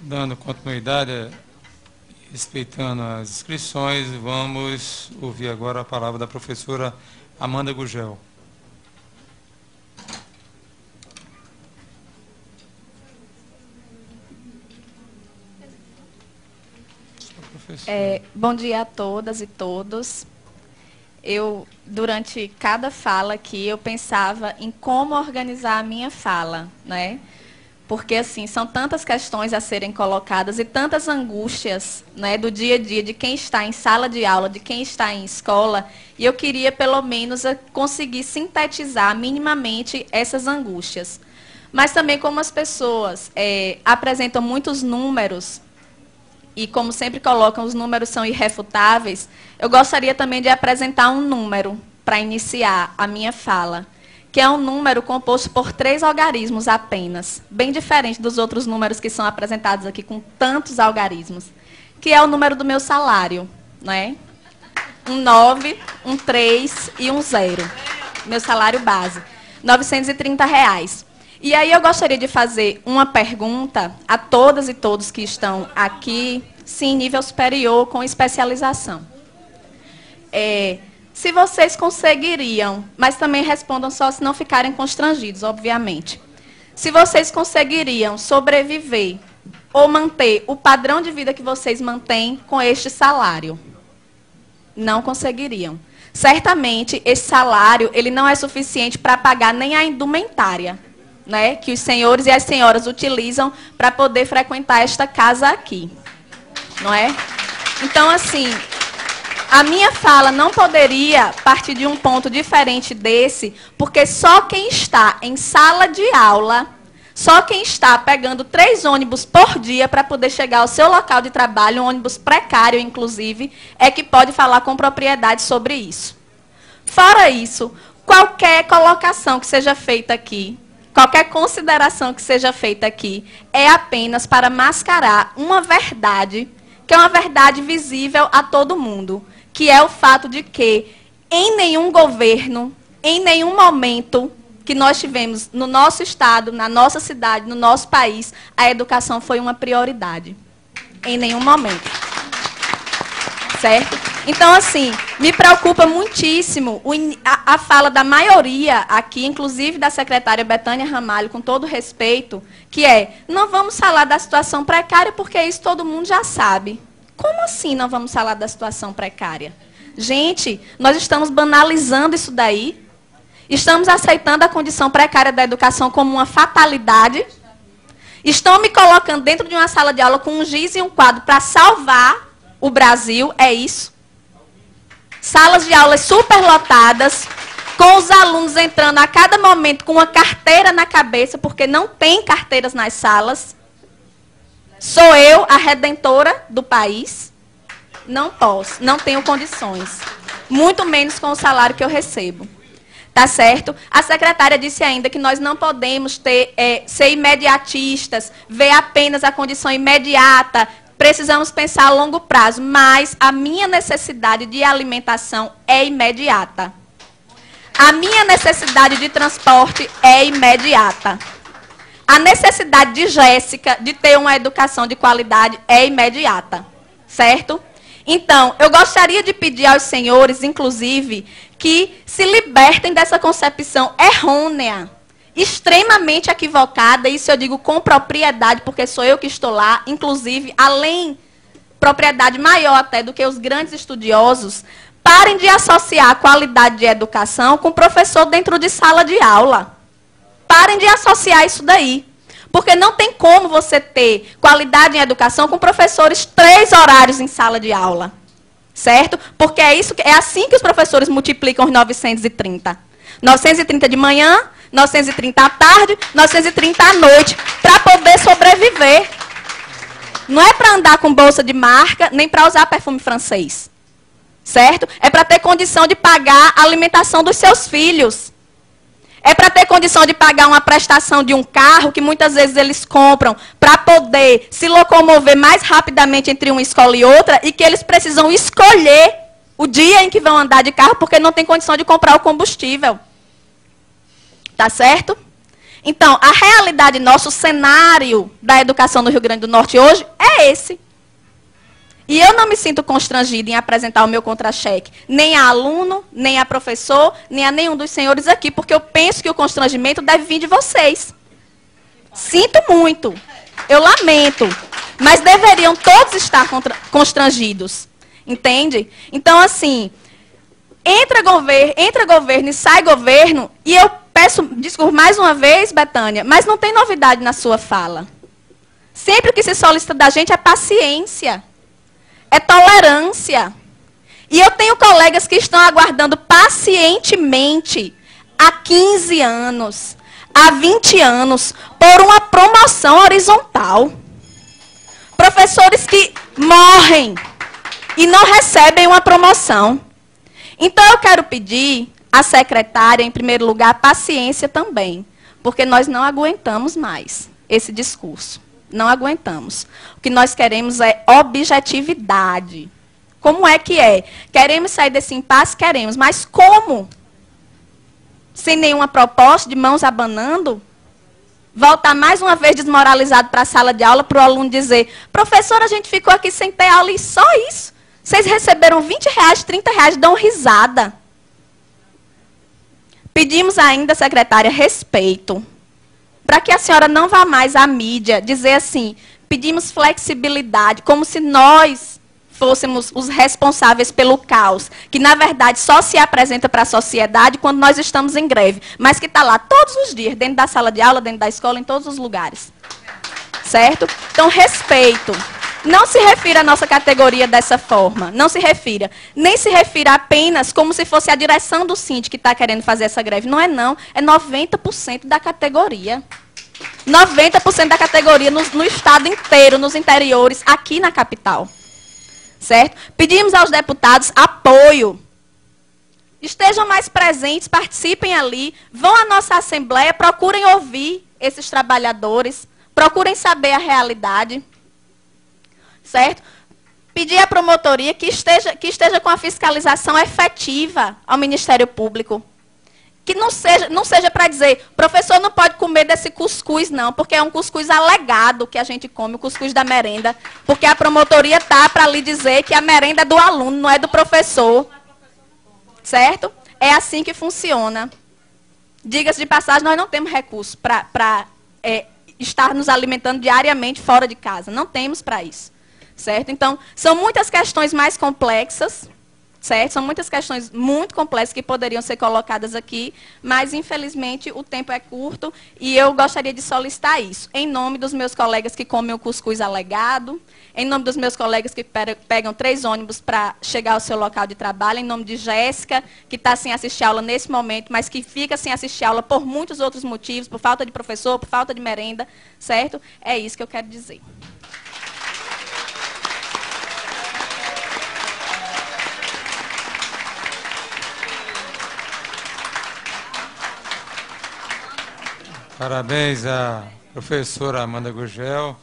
Dando continuidade, respeitando as inscrições, vamos ouvir agora a palavra da professora Amanda Gugel. Bom dia a todas e todos. Durante cada fala aqui, eu pensava em como organizar a minha fala, né? Porque, assim, são tantas questões a serem colocadas e tantas angústias, né, do dia a dia, de quem está em sala de aula, de quem está em escola, e eu queria, pelo menos, conseguir sintetizar minimamente essas angústias. Mas também, como as pessoas apresentam muitos números, e como sempre colocam, os números são irrefutáveis, eu gostaria também de apresentar um número para iniciar a minha fala, que é um número composto por 3 algarismos apenas, bem diferente dos outros números que são apresentados aqui com tantos algarismos, que é o número do meu salário, né? Um 9, um 3 e um 0. Meu salário base, R$ 930. E aí eu gostaria de fazer uma pergunta a todas e todos que estão aqui, sim, nível superior, com especialização. Se vocês conseguiriam, mas também respondam só se não ficarem constrangidos, obviamente. Se vocês conseguiriam sobreviver ou manter o padrão de vida que vocês mantêm com este salário? Não conseguiriam. Certamente, esse salário ele não é suficiente para pagar nem a indumentária, né, que os senhores e as senhoras utilizam para poder frequentar esta casa aqui. Não é? Então, assim, a minha fala não poderia partir de um ponto diferente desse, porque só quem está em sala de aula, só quem está pegando 3 ônibus por dia para poder chegar ao seu local de trabalho, um ônibus precário, inclusive, é que pode falar com propriedade sobre isso. Fora isso, qualquer colocação que seja feita aqui, qualquer consideração que seja feita aqui, é apenas para mascarar uma verdade, que é uma verdade visível a todo mundo, que é o fato de que, em nenhum governo, em nenhum momento que nós tivemos no nosso estado, na nossa cidade, no nosso país, a educação foi uma prioridade. Em nenhum momento. Certo? Então, assim, me preocupa muitíssimo a fala da maioria aqui, inclusive da secretária Betânia Ramalho, com todo respeito, que não vamos falar da situação precária, porque isso todo mundo já sabe. Como assim não vamos falar da situação precária? Gente, nós estamos banalizando isso daí. Estamos aceitando a condição precária da educação como uma fatalidade. Estão me colocando dentro de uma sala de aula com um giz e um quadro para salvar o Brasil, é isso? Salas de aulas superlotadas, com os alunos entrando a cada momento com uma carteira na cabeça, porque não tem carteiras nas salas. Sou eu a redentora do país? Não posso, não tenho condições. Muito menos com o salário que eu recebo. Tá certo? A secretária disse ainda que nós não podemos ser imediatistas, ver apenas a condição imediata. Precisamos pensar a longo prazo, mas a minha necessidade de alimentação é imediata. A minha necessidade de transporte é imediata. A necessidade de Jéssica de ter uma educação de qualidade é imediata. Certo? Então, eu gostaria de pedir aos senhores, inclusive, que se libertem dessa concepção errônea, extremamente equivocada, isso eu digo com propriedade, porque sou eu que estou lá, inclusive, além, propriedade maior até do que os grandes estudiosos, parem de associar a qualidade de educação com professor dentro de sala de aula. Parem de associar isso daí. Porque não tem como você ter qualidade em educação com professores 3 horários em sala de aula. Certo? Porque é assim que os professores multiplicam os 930. 930 de manhã, 930 à tarde, 930 à noite, para poder sobreviver. Não é para andar com bolsa de marca, nem para usar perfume francês. Certo? É para ter condição de pagar a alimentação dos seus filhos. É para ter condição de pagar uma prestação de um carro, que muitas vezes eles compram, para poder se locomover mais rapidamente entre uma escola e outra, e que eles precisam escolher o dia em que vão andar de carro, porque não tem condição de comprar o combustível. Tá certo? Então, a realidade nossa, o cenário da educação no Rio Grande do Norte hoje é esse. E eu não me sinto constrangida em apresentar o meu contra-cheque, nem a aluno, nem a professor, nem a nenhum dos senhores aqui, porque eu penso que o constrangimento deve vir de vocês. Sinto muito, eu lamento, mas deveriam todos estar constrangidos, entende? Então, assim, entra governo e sai governo, e eu peço desculpa mais uma vez, Betânia, mas não tem novidade na sua fala. Sempre o que se solicita da gente é paciência, é tolerância. E eu tenho colegas que estão aguardando pacientemente há 15 anos, há 20 anos, por uma promoção horizontal. Professores que morrem e não recebem uma promoção. Então, eu quero pedir à secretária, em primeiro lugar, paciência também, porque nós não aguentamos mais esse discurso. Não aguentamos. O que nós queremos é objetividade. Como é que é? Queremos sair desse impasse? Queremos. Mas como? Sem nenhuma proposta, de mãos abanando? Voltar mais uma vez desmoralizado para a sala de aula, para o aluno dizer, professor, a gente ficou aqui sem ter aula e só isso. Vocês receberam R$20, R$30, dão risada. Pedimos ainda, secretária, respeito. Para que a senhora não vá mais à mídia dizer assim, pedimos flexibilidade, como se nós fôssemos os responsáveis pelo caos, que na verdade só se apresenta para a sociedade quando nós estamos em greve, mas que está lá todos os dias, dentro da sala de aula, dentro da escola, em todos os lugares. Certo? Então, respeito. Não se refira à nossa categoria dessa forma, não se refira. Nem se refira apenas como se fosse a direção do Síndico que está querendo fazer essa greve. Não é não, é 90% da categoria. 90% da categoria no estado inteiro, nos interiores, aqui na capital. Certo? Pedimos aos deputados apoio. Estejam mais presentes, participem ali, vão à nossa assembleia, procurem ouvir esses trabalhadores, procurem saber a realidade. Certo? Pedir à promotoria que esteja com a fiscalização efetiva ao Ministério Público. Que não seja para dizer, professor não pode comer desse cuscuz não, porque é um cuscuz alegado que a gente come, o cuscuz da merenda, porque a promotoria está para lhe dizer que a merenda é do aluno, não é do professor. Certo? É assim que funciona. Diga-se de passagem, nós não temos recursos para estar nos alimentando diariamente fora de casa. Não temos para isso. Certo? Então, são muitas questões mais complexas, certo? São muitas questões muito complexas que poderiam ser colocadas aqui, mas, infelizmente, o tempo é curto e eu gostaria de solicitar isso. Em nome dos meus colegas que comem o cuscuz alegado, em nome dos meus colegas que pegam 3 ônibus para chegar ao seu local de trabalho, em nome de Jéssica, que está sem assistir aula nesse momento, mas que fica sem assistir aula por muitos outros motivos, por falta de professor, por falta de merenda, certo? É isso que eu quero dizer. Parabéns à professora Amanda Gurgel.